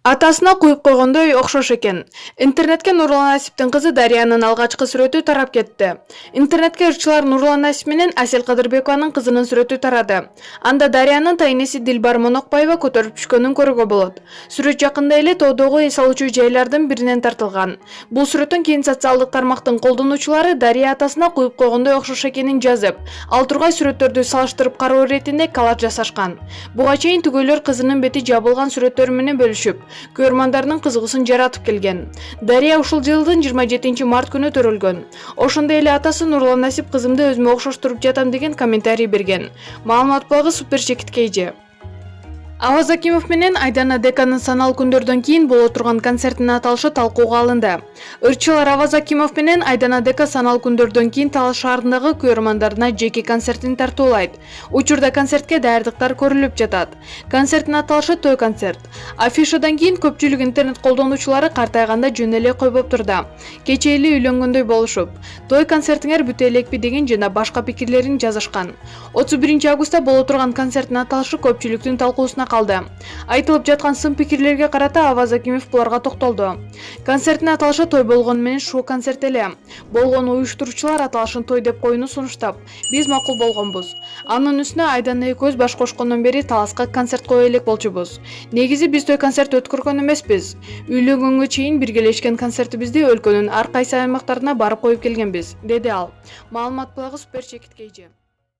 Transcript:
Атасына куюп койгондой окшош экен. Интернетке Нурлан Асиптин кызы Дариянын алгачкы сүрөтү тарап кетти. Интернетке ырчылар Нурлан Асип менен Асель Кадырбекованын кызынын сүрөтү тарады. Анда Дариянын тайнеси Дилбар Монокбаева көтөрүп түшкөнүн көрүүгө болот. Сүрөт жакында эле тоодогу эс алуучу жайлардын биринен тартылган. Бул сүрөттөн кийин социалдык тармактын колдонуучулары Дария атасына куюп койгондой окшош экенин жазып, ал тургай сүрөттөрдү салыштырып кароо иретинде коллаж жасашкан. Буга чейин түгөйлөр кызынын бети жабылган сүрөттөрү менен бөлүшүп, көрмандарынын кызыгуусун жаратып келген. Дария ушул жылдын 27 март күнү төрөлгөн. Ошондой эле атасы Нурлан Асип кызымды өзүмө окшоштуруп жатам деген комментарий берген. Маалымат блогу Супер Чекит KG. Аваз Акимов менен Айдана Деканын саналуу күндөрдөн кийин боло турган концертинин аталышы талкууга алынды. Ырчылар Аваз Акимов менен Айдана Дека саналуу күндөрдөн кийин Талаш шаарындагы көрөрмандарына жеке концертин тартуулайт. Учурда концертке даярдыктар көрүлүп жатат. Концерттин аталышы той концерт. Афишадан кийин көпчүлүк интернет колдонуучулары картайганда жөн эле койбоп турду. Кечээ эле үйлөнгөндөй болушуп, той концертиңер бүтө элекпи деген жана башка пикирлерин жазышкан. 31 августта боло турган концерттин аталышы көпчүлүктүн талкуусуна калды. Айтылып жаткан сын пикирлерге карата Аваз Акимов буларга токтолду. Концерттин аталышы той болгону менен шоу концерт эле. Болгон уюштуруучулар аталышын той деп коюуну сунуштап, биз макул болгонбуз. Анын үстүнө Айдана экөөбүз баш кошкондон бери Таласка концерт кое элек болчубуз. Негизи биз той концерт өткөргөн эмеспиз. Үйлөнгөнгө чейин биргелешкен концертибизди өлкөнүн ар кайсы аймактарына барып коюп келгенбиз, деди ал. Маалымат блогу Супер Чекит KG.